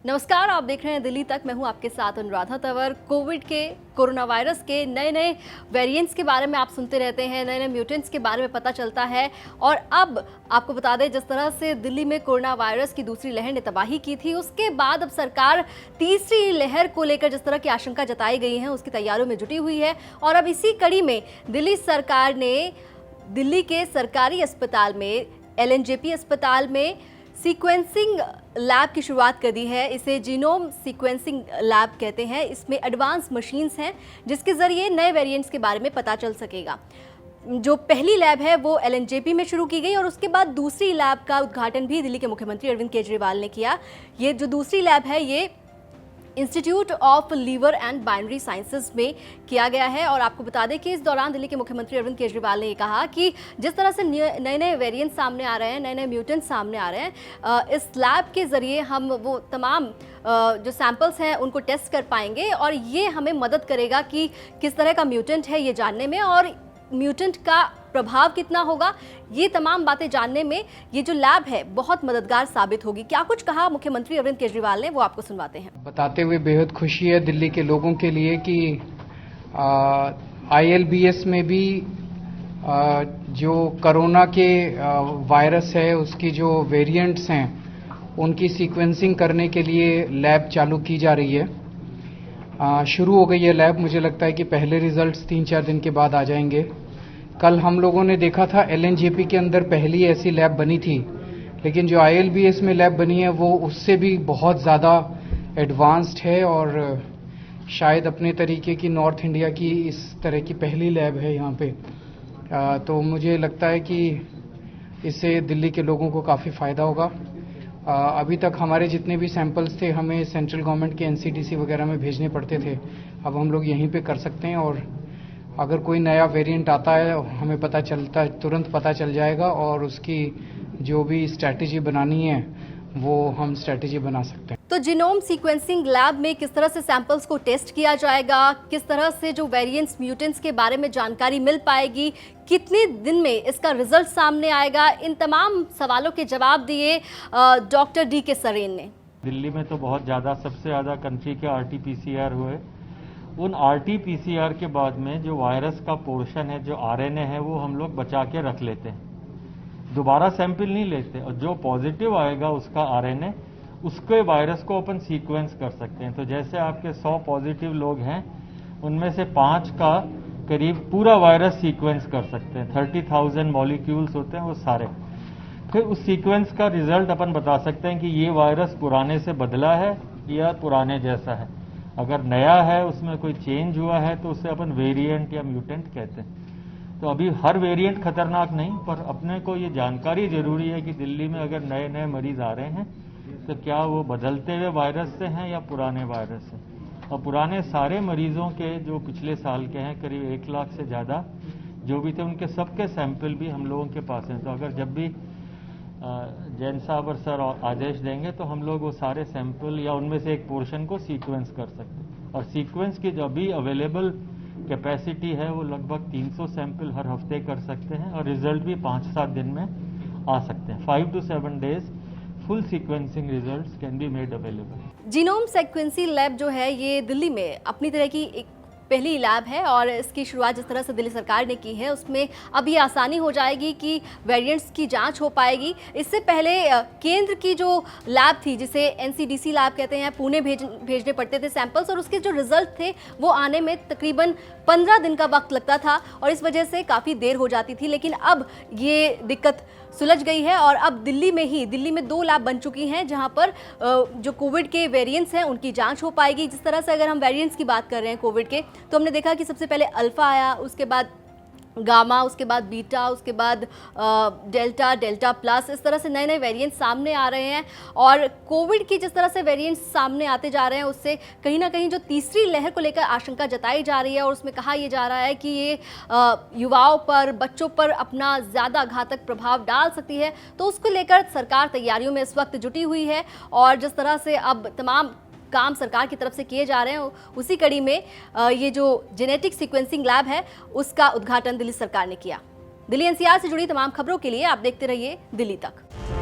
नमस्कार, आप देख रहे हैं दिल्ली तक। मैं हूं आपके साथ अनुराधा तंवर। कोविड के, कोरोना वायरस के नए वेरिएंट्स के बारे में आप सुनते रहते हैं, नए म्यूटेंट्स के बारे में पता चलता है। और अब आपको बता दें, जिस तरह से दिल्ली में कोरोना वायरस की दूसरी लहर ने तबाही की थी, उसके बाद अब सरकार तीसरी लहर को लेकर जिस तरह की आशंका जताई गई है, उसकी तैयारियों में जुटी हुई है। और अब इसी कड़ी में दिल्ली सरकार ने दिल्ली के सरकारी अस्पताल में, LNJP अस्पताल में सीक्वेंसिंग लैब की शुरुआत कर दी है। इसे जीनोम सीक्वेंसिंग लैब कहते हैं। इसमें एडवांस मशीन्स हैं जिसके जरिए नए वेरिएंट्स के बारे में पता चल सकेगा। जो पहली लैब है वो LNJP में शुरू की गई और उसके बाद दूसरी लैब का उद्घाटन भी दिल्ली के मुख्यमंत्री अरविंद केजरीवाल ने किया। ये जो दूसरी लैब है ये Institute of Liver and Binary Sciences में किया गया है। और आपको बता दें कि इस दौरान दिल्ली के मुख्यमंत्री अरविंद केजरीवाल ने कहा कि जिस तरह से नए वेरिएंट सामने आ रहे हैं, नए म्यूटेंट सामने आ रहे हैं, इस लैब के जरिए हम वो तमाम जो सैंपल्स हैं उनको टेस्ट कर पाएंगे और ये हमें मदद करेगा कि किस तरह का म्यूटेंट है ये जानने में और म्यूटेंट का प्रभाव कितना होगा। ये तमाम बातें जानने में ये जो लैब है बहुत मददगार साबित होगी। क्या कुछ कहा मुख्यमंत्री अरविंद केजरीवाल ने, वो आपको सुनवाते हैं। बताते हुए बेहद खुशी है दिल्ली के लोगों के लिए कि ILBS में भी जो कोरोना के वायरस है उसकी जो वेरिएंट्स हैं उनकी सीक्वेंसिंग करने के लिए लैब चालू की जा रही है। शुरू हो गई है लैब। मुझे लगता है कि पहले रिजल्ट्स 3-4 दिन के बाद आ जाएंगे। कल हम लोगों ने देखा था LNJP के अंदर पहली ऐसी लैब बनी थी, लेकिन जो ILBS में लैब बनी है वो उससे भी बहुत ज़्यादा एडवांस्ड है और शायद अपने तरीके की नॉर्थ इंडिया की इस तरह की पहली लैब है यहाँ पे। तो मुझे लगता है कि इससे दिल्ली के लोगों को काफ़ी फ़ायदा होगा। अभी तक हमारे जितने भी सैंपल्स थे हमें सेंट्रल गवर्नमेंट के NCDC वगैरह में भेजने पड़ते थे, अब हम लोग यहीं पे कर सकते हैं। और अगर कोई नया वेरिएंट आता है हमें पता चलता है, तुरंत पता चल जाएगा और उसकी जो भी स्ट्रैटेजी बनानी है वो हम स्ट्रैटेजी बना सकते हैं। तो जीनोम सीक्वेंसिंग लैब में किस तरह से सैंपल्स को टेस्ट किया जाएगा, किस तरह से जो वेरिएंट्स, म्यूटेंट्स के बारे में जानकारी मिल पाएगी, कितने दिन में इसका रिजल्ट सामने आएगा, इन तमाम सवालों के जवाब दिए डॉक्टर DK सरेन ने। दिल्ली में तो बहुत ज़्यादा, सबसे ज़्यादा कंट्री के RT-PCR हुए। उन RT-PCR के बाद में जो वायरस का पोर्शन है, जो RNA है, वो हम लोग बचा के रख लेते हैं, दोबारा सैंपल नहीं लेते। और जो पॉजिटिव आएगा उसका RNA, उसके वायरस को अपन सीक्वेंस कर सकते हैं। तो जैसे आपके 100 पॉजिटिव लोग हैं, उनमें से 5 का करीब पूरा वायरस सीक्वेंस कर सकते हैं। 30,000 मॉलिक्यूल्स होते हैं वो सारे। फिर उस सीक्वेंस का रिजल्ट अपन बता सकते हैं कि ये वायरस पुराने से बदला है या पुराने जैसा है। अगर नया है, उसमें कोई चेंज हुआ है, तो उसे अपन वेरिएंट या म्यूटेंट कहते हैं। तो अभी हर वेरिएंट खतरनाक नहीं, पर अपने को ये जानकारी जरूरी है कि दिल्ली में अगर नए मरीज आ रहे हैं तो क्या वो बदलते हुए वायरस से हैं या पुराने वायरस से। और पुराने सारे मरीजों के जो पिछले साल के हैं, करीब 1 लाख से ज़्यादा जो भी थे, उनके सबके सैंपल भी हम लोगों के पास हैं। तो अगर जब भी जैन साहब और सर आदेश देंगे तो हम लोग वो सारे सैंपल या उनमें से एक पोर्शन को सीक्वेंस कर सकते हैं। और सीक्वेंस की जो अभी अवेलेबल कैपेसिटी है वो लगभग 300 सैंपल हर हफ्ते कर सकते हैं और रिजल्ट भी 5-7 दिन में आ सकते हैं। 5 to 7 days full sequencing results can be made available. Genome sequencing lab जो है ये दिल्ली में अपनी तरह की एक पहली लैब है और इसकी शुरुआत जिस तरह से दिल्ली सरकार ने की है उसमें अब ये आसानी हो जाएगी कि वेरिएंट्स की जांच हो पाएगी। इससे पहले केंद्र की जो लैब थी, जिसे NCDC लैब कहते हैं, पुणे भेजने पड़ते थे सैंपल्स और उसके जो रिजल्ट थे वो आने में तकरीबन 15 दिन का वक्त लगता था और इस वजह से काफ़ी देर हो जाती थी। लेकिन अब ये दिक्कत सुलझ गई है और अब दिल्ली में 2 लैब बन चुकी हैं जहां पर जो कोविड के वेरिएंट्स हैं उनकी जांच हो पाएगी। जिस तरह से अगर हम वेरिएंट्स की बात कर रहे हैं कोविड के, तो हमने देखा कि सबसे पहले अल्फा आया, उसके बाद गामा, उसके बाद बीटा, उसके बाद डेल्टा प्लस, इस तरह से नए वेरिएंट्स सामने आ रहे हैं। और कोविड की जिस तरह से वेरिएंट्स सामने आते जा रहे हैं उससे कहीं ना कहीं जो तीसरी लहर को लेकर आशंका जताई जा रही है और उसमें कहा यह जा रहा है कि ये युवाओं पर, बच्चों पर अपना ज़्यादा घातक प्रभाव डाल सकती है। तो उसको लेकर सरकार तैयारियों में इस वक्त जुटी हुई है और जिस तरह से अब तमाम काम सरकार की तरफ से किए जा रहे हैं, उसी कड़ी में ये जो जेनेटिक सीक्वेंसिंग लैब है उसका उद्घाटन दिल्ली सरकार ने किया। दिल्ली NCR से जुड़ी तमाम खबरों के लिए आप देखते रहिए दिल्ली तक।